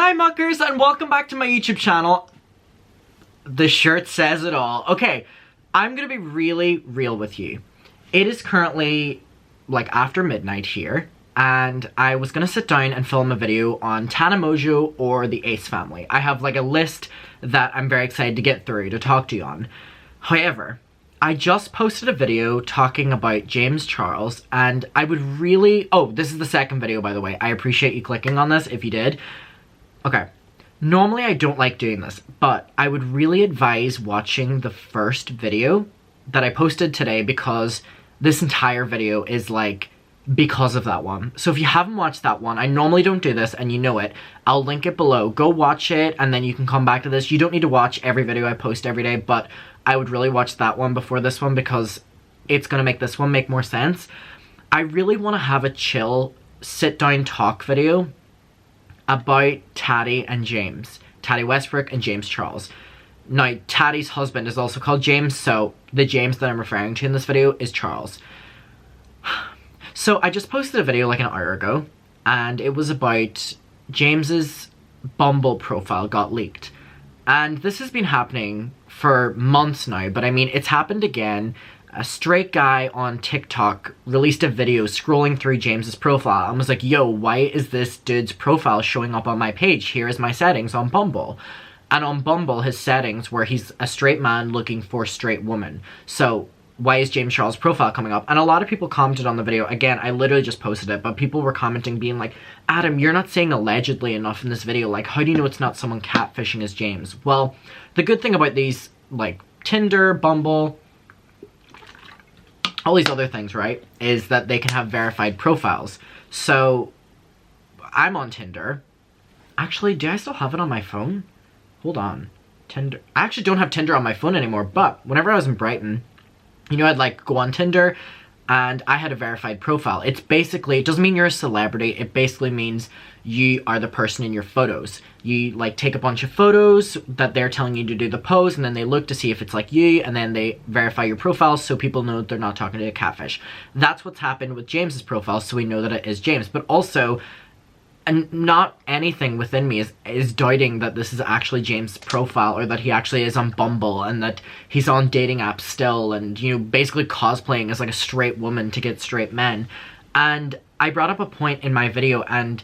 Hi muckers and welcome back to my YouTube channel. The shirt says it all. Okay, I'm gonna be really real with you. It is currently like after midnight here and I was gonna sit down and film a video on Tana Mongeau or the Ace family. I have like a list that I'm very excited to get through to talk to you on. However, I just posted a video talking about James Charles and I would really... Oh, this is the second video by the way. I appreciate you clicking on this if you did. Okay, normally I don't like doing this, but I would really advise watching the first video that I posted today because this entire video is like because of that one. So if you haven't watched that one, I normally don't do this and you know it, I'll link it below. Go watch it and then you can come back to this. You don't need to watch every video I post every day, but I would really watch that one before this one because it's gonna make this one make more sense. I really want to have a chill sit down talk video about Tati and James. Tati Westbrook and James Charles. Now, Tati's husband is also called James, so the James that I'm referring to in this video is Charles. So I just posted a video like an hour ago, and it was about James's Bumble profile got leaked. And this has been happening for months now, but I mean, it's happened again. A straight guy on TikTok released a video scrolling through James's profile and was like, yo, why is this dude's profile showing up on my page? Here is my settings on Bumble. And on Bumble, his settings were he's a straight man looking for straight woman. So why is James Charles' profile coming up? And a lot of people commented on the video. Again, I literally just posted it, but people were commenting being like, Adam, you're not saying allegedly enough in this video. Like, how do you know it's not someone catfishing as James? Well, the good thing about these, like Tinder, Bumble, all these other things, right, is that they can have verified profiles. So I'm on Tinder. Actually, do I still have it on my phone? Hold on. Tinder. I actually don't have Tinder on my phone anymore, but whenever I was in Brighton, you know, I'd like go on Tinder and I had a verified profile. It's basically, it doesn't mean you're a celebrity. It basically means you are the person in your photos. You like take a bunch of photos that they're telling you to do the pose and then they look to see if it's like you and then they verify your profile so people know they're not talking to a catfish. That's what's happened with James's profile, so we know that it is James. But also, and not anything within me is doubting that this is actually James' profile or that he actually is on Bumble and that he's on dating apps still and, you know, basically cosplaying as like a straight woman to get straight men. And I brought up a point in my video and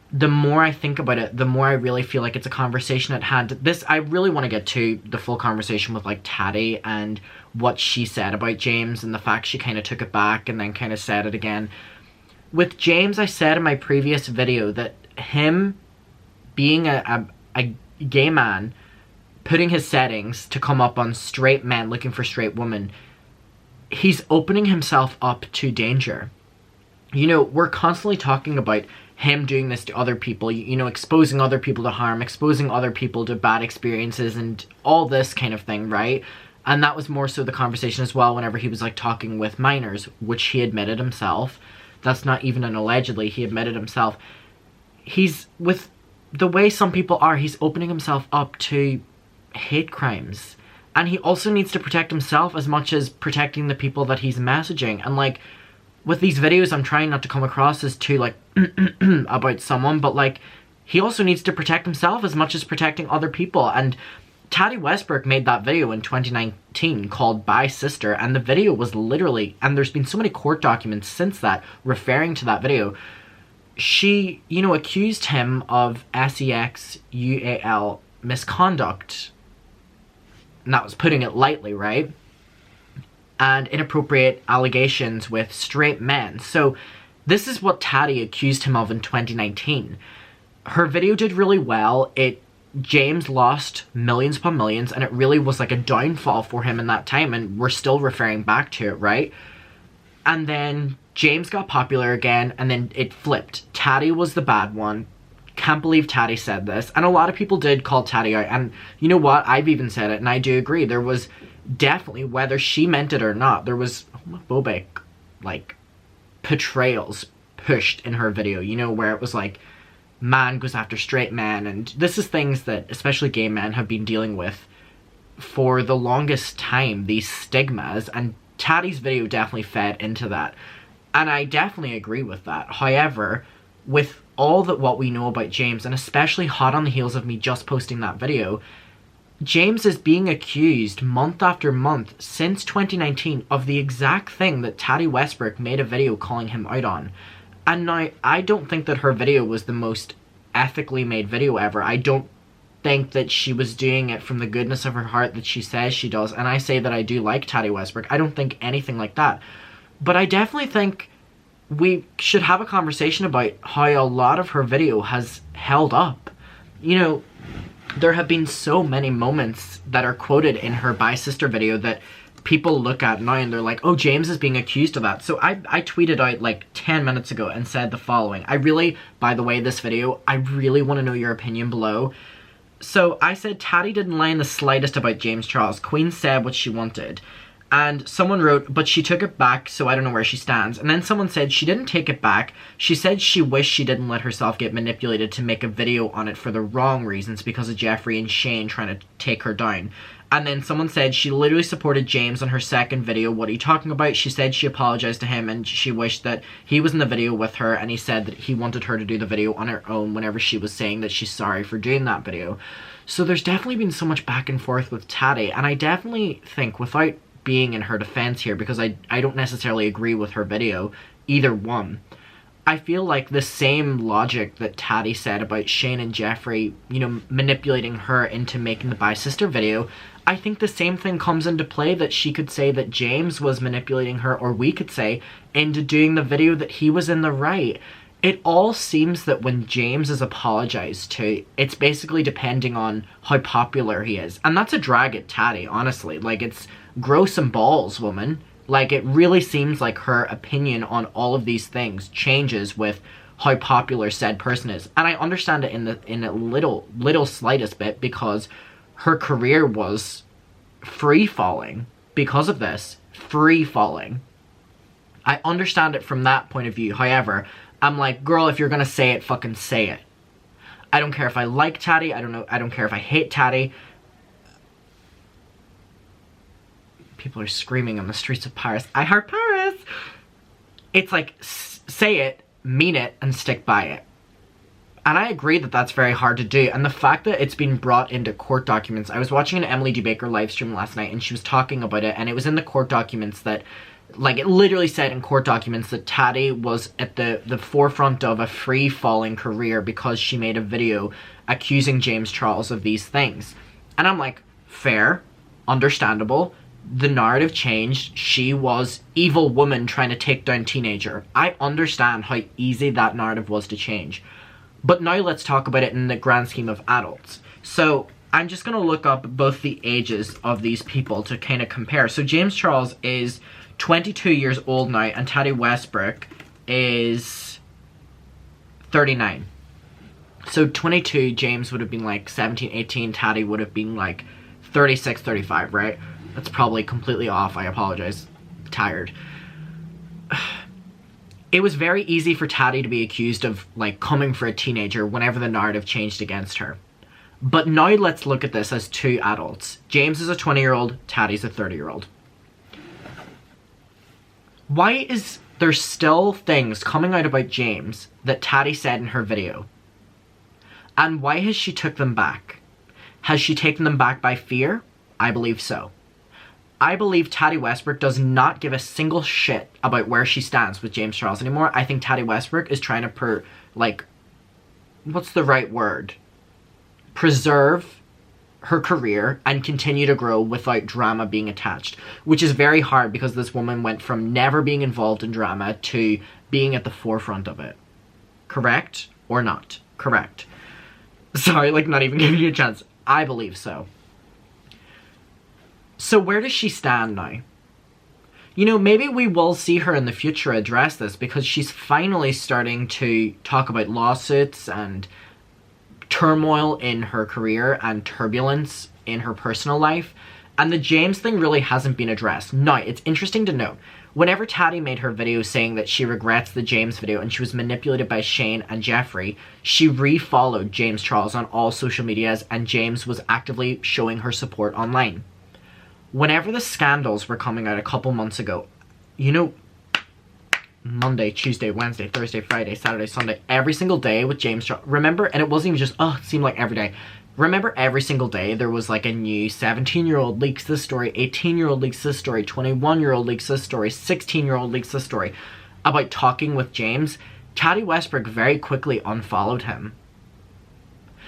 the more I think about it, the more I really feel like it's a conversation at hand. This, I really want to get to the full conversation with like Tati and what she said about James and the fact she kind of took it back and then kind of said it again. With James, I said in my previous video that him being a gay man, putting his settings to come up on straight men looking for straight women, he's opening himself up to danger. You know, we're constantly talking about him doing this to other people, you know, exposing other people to harm, exposing other people to bad experiences and all this kind of thing, right? And that was more so the conversation as well whenever he was like talking with minors, which he admitted himself. That's not even an allegedly, he admitted himself. He's, with the way some people are, he's opening himself up to hate crimes. And he also needs to protect himself as much as protecting the people that he's messaging. And like, with these videos, I'm trying not to come across as too like, about someone, but like, he also needs to protect himself as much as protecting other people. And Tati Westbrook made that video in 2019 called Bye Sister, and the video was literally, and there's been so many court documents since that referring to that video, she, you know, accused him of SEXUAL misconduct, and that was putting it lightly, right? And inappropriate allegations with straight men. So this is what Tati accused him of in 2019. Her video did really well. James lost millions upon millions and it really was like a downfall for him in that time and we're still referring back to it, right? And then James got popular again and then it flipped. Tati was the bad one. Can't believe Tati said this. And a lot of people did call Tati out and you know what? I've even said it and I do agree. There was definitely, whether she meant it or not, there was homophobic like portrayals pushed in her video, you know, where it was like man goes after straight man, and this is things that especially gay men have been dealing with for the longest time, these stigmas, and Tati's video definitely fed into that, and I definitely agree with that. However, with all that what we know about James, and especially hot on the heels of me just posting that video, James is being accused month after month since 2019 of the exact thing that Tati Westbrook made a video calling him out on. And now, I don't think that her video was the most ethically made video ever. I don't think that she was doing it from the goodness of her heart that she says she does. And I say that I do like Tati Westbrook. I don't think anything like that. But I definitely think we should have a conversation about how a lot of her video has held up. You know, there have been so many moments that are quoted in her Bye Sister video that people look at now and they're like, oh, James is being accused of that. So I tweeted out like 10 minutes ago and said the following. By the way, this video, I really want to know your opinion below. So I said, Tati didn't lie in the slightest about James Charles. Queen said what she wanted. And someone wrote, but she took it back, so I don't know where she stands. And then someone said she didn't take it back. She said she wished she didn't let herself get manipulated to make a video on it for the wrong reasons because of Jeffree and Shane trying to take her down. And then someone said she literally supported James on her second video. What are you talking about? She said she apologized to him and she wished that he was in the video with her, and he said that he wanted her to do the video on her own whenever she was saying that she's sorry for doing that video. So there's definitely been so much back and forth with Tati, and I definitely think, without being in her defense here, because I don't necessarily agree with her video, either one, I feel like the same logic that Tati said about Shane and Jeffree, you know, manipulating her into making the Bye Sister video, I think the same thing comes into play, that she could say that James was manipulating her, or we could say, into doing the video that he was in the right. It all seems that when James is apologized to, it's basically depending on how popular he is. And that's a drag at Tati, honestly. Like, it's grow some balls, woman. Like, it really seems like her opinion on all of these things changes with how popular said person is. And I understand it in a little slightest bit, because her career was free-falling because of this. Free-falling. I understand it from that point of view. However, I'm like, girl, if you're gonna say it, fucking say it. I don't care if I like Tati. I don't care if I hate Tati. People are screaming on the streets of Paris, I heart Paris! It's like, say it, mean it, and stick by it. And I agree that that's very hard to do. And the fact that it's been brought into court documents, I was watching an Emily D. Baker live stream last night, and she was talking about it, and it was in the court documents that, like, it literally said in court documents that Tati was at the forefront of a free-falling career because she made a video accusing James Charles of these things. And I'm like, fair, understandable. The narrative changed. She was evil woman trying to take down teenager. I understand how easy that narrative was to change. But now let's talk about it in the grand scheme of adults. So I'm just going to look up both the ages of these people to kind of compare. So James Charles is 22 years old now, and Tati Westbrook is 39. So 22, James would have been like 17, 18, Tati would have been like 36, 35, right? That's probably completely off. I apologize. I'm tired. It was very easy for Tati to be accused of, like, coming for a teenager whenever the narrative changed against her. But now let's look at this as two adults. James is a 20-year-old, Tati's a 30-year-old. Why is there still things coming out about James that Tati said in her video? And why has she took them back? Has she taken them back by fear? I believe so. I believe Tati Westbrook does not give a single shit about where she stands with James Charles anymore. I think Tati Westbrook is trying to what's the right word? Preserve her career and continue to grow without drama being attached. Which is very hard, because this woman went from never being involved in drama to being at the forefront of it. Correct? Or not? Correct. Sorry, like, not even giving you a chance. I believe so. So where does she stand now? You know, maybe we will see her in the future address this, because she's finally starting to talk about lawsuits and turmoil in her career and turbulence in her personal life. And the James thing really hasn't been addressed. Now, it's interesting to note, whenever Tati made her video saying that she regrets the James video and she was manipulated by Shane and Jeffree, she refollowed James Charles on all social medias, and James was actively showing her support online. Whenever the scandals were coming out a couple months ago, you know, Monday, Tuesday, Wednesday, Thursday, Friday, Saturday, Sunday, every single day with James Charles. Remember, and it wasn't even just, oh, it seemed like every day. Remember, every single day there was like a new 17-year-old leaks this story, 18-year-old leaks this story, 21-year-old leaks this story, 16-year-old leaks this story about talking with James. Tati Westbrook very quickly unfollowed him.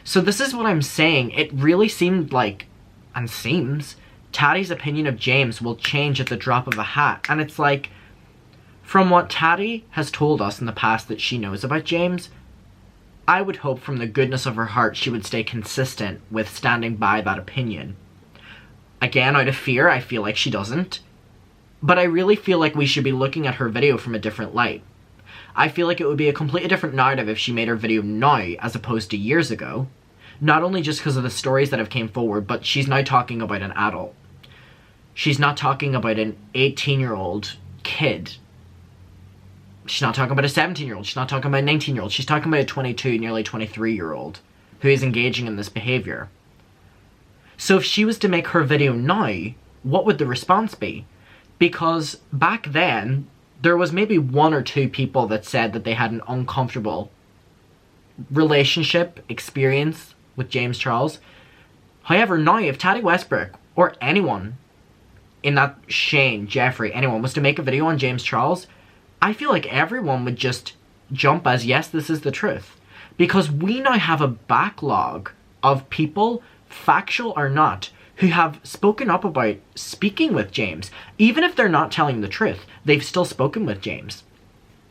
So this is what I'm saying. It really seemed like, and seems, Tati's opinion of James will change at the drop of a hat. And it's like, from what Tati has told us in the past that she knows about James, I would hope from the goodness of her heart she would stay consistent with standing by that opinion. Again, out of fear, I feel like she doesn't. But I really feel like we should be looking at her video from a different light. I feel like it would be a completely different narrative if she made her video now as opposed to years ago. Not only just because of the stories that have came forward, but she's now talking about an adult. She's not talking about an 18-year-old kid. She's not talking about a 17-year-old. She's not talking about a 19-year-old. She's talking about a 22, nearly 23-year-old who is engaging in this behavior. So if she was to make her video now, what would the response be? Because back then, there was maybe 1 or 2 people that said that they had an uncomfortable relationship experience with James Charles. However, now if Tati Westbrook or anyone in that, Shane, Jeffrey, anyone was to make a video on James Charles, I feel like everyone would just jump as, yes, this is the truth. Because we now have a backlog of people, factual or not, who have spoken up about speaking with James. Even if they're not telling the truth, they've still spoken with James.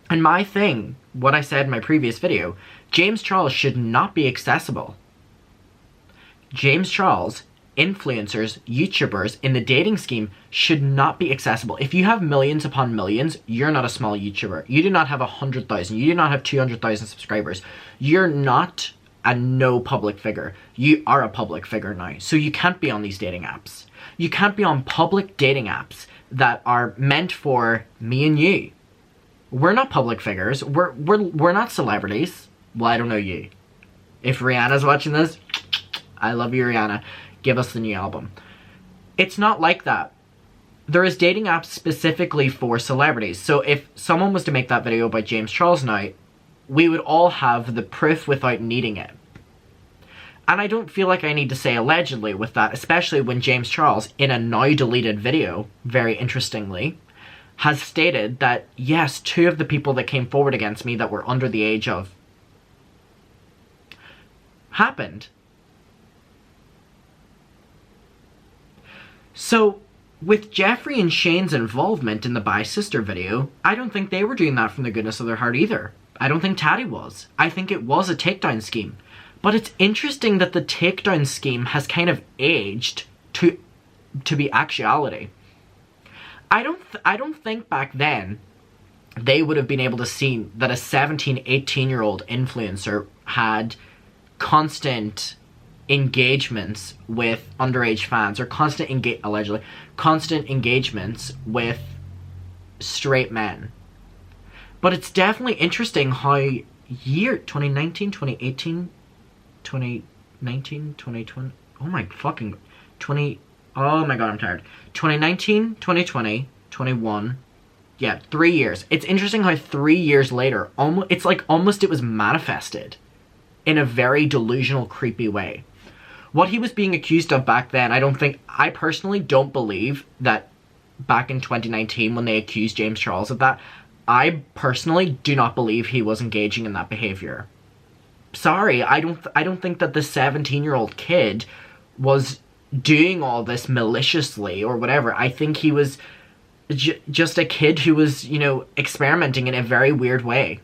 And my thing, what I said in my previous video, James Charles should not be accessible. James Charles, influencers, YouTubers in the dating scheme should not be accessible. If you have millions upon millions, you're not a small YouTuber. You do not have 100,000. You do not have 200,000 subscribers. You're not a no public figure. You are a public figure now. So you can't be on these dating apps. You can't be on public dating apps that are meant for me and you. We're not public figures. We're not celebrities. Well, I don't know you. If Rihanna's watching this, I love you, Rihanna. Give us the new album. It's not like that. There is dating apps specifically for celebrities. So if someone was to make that video about James Charles now, we would all have the proof without needing it. And I don't feel like I need to say allegedly with that, especially when James Charles, in a now deleted video, very interestingly, has stated that, yes, 2 of the people that came forward against me that were under the age of happened. So, with Jeffrey and Shane's involvement in the Bi Sister video, I don't think they were doing that from the goodness of their heart either. I don't think Tati was. I think it was a takedown scheme. But it's interesting that the takedown scheme has kind of aged to be actuality. I don't think back then they would have been able to see that a 17, 18-year-old influencer had constant engagements with underage fans, or allegedly constant engagements with straight men. But it's definitely interesting how 2019, 2018, 2019, 2020, oh my god, I'm tired. 2019, 2020, 21, yeah, 3 years. It's interesting how 3 years later, it's like almost it was manifested in a very delusional, creepy way. What he was being accused of back then, I personally don't believe that back in 2019 when they accused James Charles of that, I personally do not believe he was engaging in that behavior. Sorry, I don't think that the 17-year-old kid was doing all this maliciously or whatever. I think he was just a kid who was, you know, experimenting in a very weird way.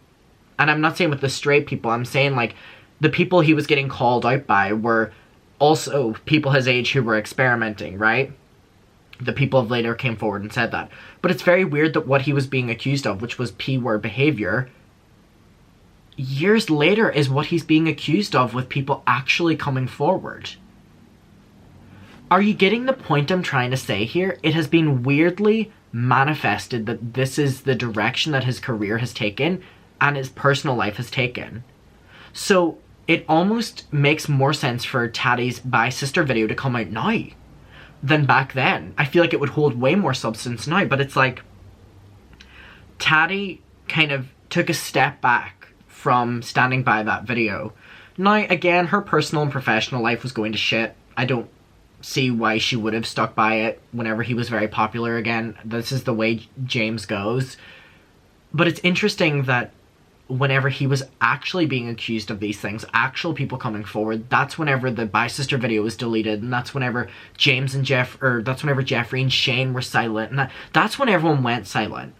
And I'm not saying with the straight people, I'm saying like the people he was getting called out by were also people his age who were experimenting, right? The people have later came forward and said that. But it's very weird that what he was being accused of, which was P-word behavior, years later is what he's being accused of with people actually coming forward. Are you getting the point I'm trying to say here? It has been weirdly manifested that this is the direction that his career has taken and his personal life has taken. So it almost makes more sense for Tati's Bi Sister video to come out now than back then. I feel like it would hold way more substance now, but it's like Tati kind of took a step back from standing by that video. Now, again, her personal and professional life was going to shit. I don't see why she would have stuck by it whenever he was very popular again. This is the way James goes. But it's interesting that whenever he was actually being accused of these things, actual people coming forward, that's whenever the Bi-Sister video was deleted, and that's whenever that's whenever Jeffree and Shane were silent, and that's when everyone went silent.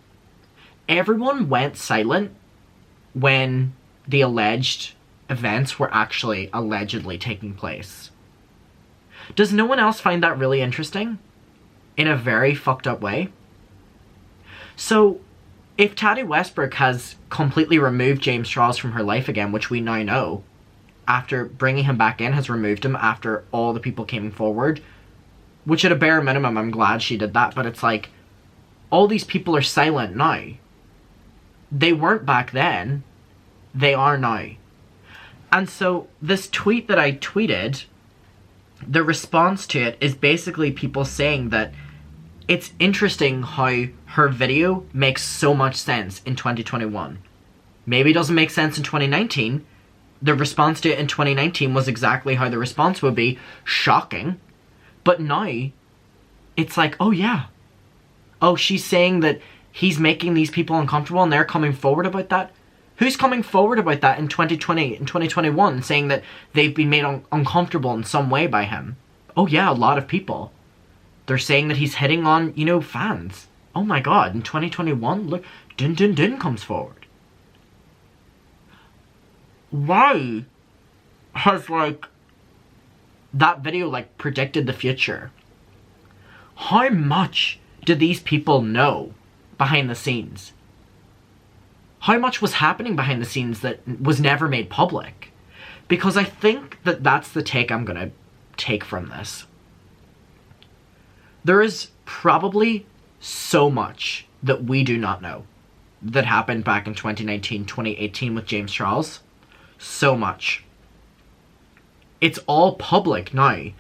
Everyone went silent when the alleged events were actually allegedly taking place. Does no one else find that really interesting? In a very fucked up way? So, if Tati Westbrook has completely removed James Charles from her life again, which we now know, after bringing him back in, has removed him after all the people came forward, which at a bare minimum, I'm glad she did that, but it's like, all these people are silent now. They weren't back then. They are now. And so, this tweet that I tweeted, the response to it is basically people saying that it's interesting how her video makes so much sense in 2021. Maybe it doesn't make sense in 2019. The response to it in 2019 was exactly how the response would be. Shocking. But now, it's like, oh yeah. Oh, she's saying that he's making these people uncomfortable and they're coming forward about that? Who's coming forward about that in 2020, in 2021, saying that they've been made uncomfortable in some way by him? Oh yeah, a lot of people. They're saying that he's hitting on, fans. Oh my god, in 2021, look, Dun Dun Dun comes forward. Why has, that video, predicted the future? How much do these people know behind the scenes? How much was happening behind the scenes that was never made public? Because I think that that's the take I'm going to take from this. There is probably so much that we do not know that happened back in 2019, 2018 with James Charles. So much. It's all public now,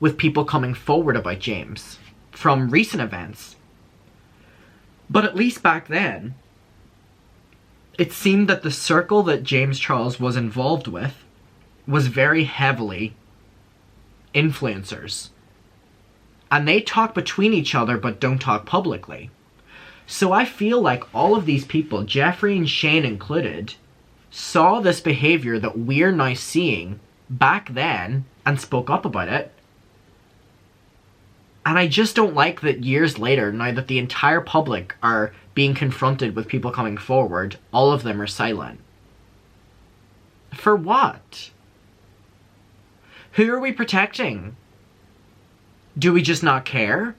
with people coming forward about James from recent events. But at least back then, it seemed that the circle that James Charles was involved with was very heavily influencers. And they talk between each other but don't talk publicly. So I feel like all of these people, Jeffree and Shane included, saw this behavior that we're now seeing back then and spoke up about it. And I just don't like that years later, now that the entire public are being confronted with people coming forward, all of them are silent. For what? Who are we protecting? Do we just not care?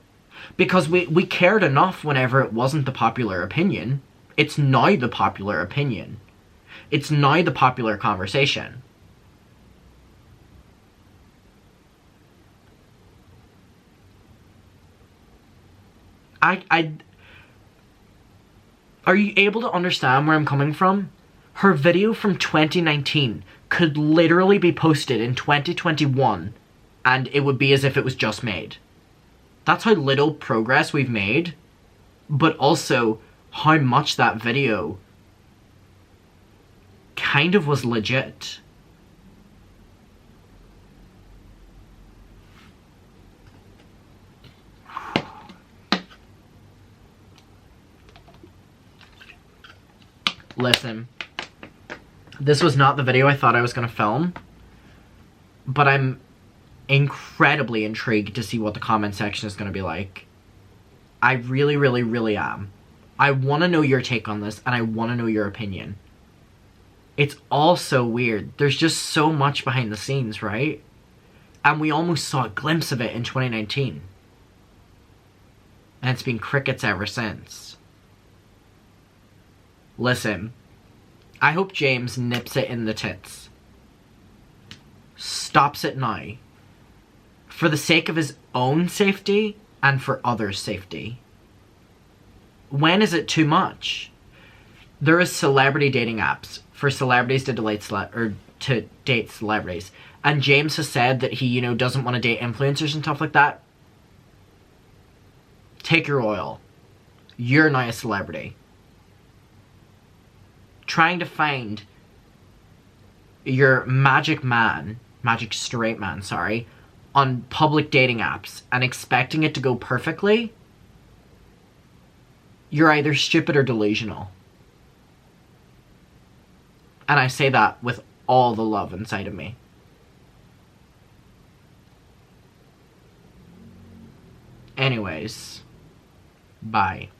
Because we cared enough whenever it wasn't the popular opinion. It's now the popular opinion. It's now the popular conversation. Are you able to understand where I'm coming from? Her video from 2019 could literally be posted in 2021 and it would be as if it was just made. That's how little progress we've made, but also how much that video kind of was legit. Listen, this was not the video I thought I was going to film, but I'm incredibly intrigued to see what the comment section is going to be like. I really, really, really am. I want to know your take on this, and I want to know your opinion. It's all so weird. There's just so much behind the scenes, right? And we almost saw a glimpse of it in 2019. And it's been crickets ever since. Listen, I hope James nips it in the tits. Stops it now. For the sake of his own safety and for others' safety. When is it too much? There is celebrity dating apps for celebrities to date celebrities. And James has said that he, doesn't want to date influencers and stuff like that. Take your oil. You're now a celebrity. trying to find your magic straight man, sorry, on public dating apps and expecting it to go perfectly, you're either stupid or delusional. And I say that with all the love inside of me. Anyways, bye.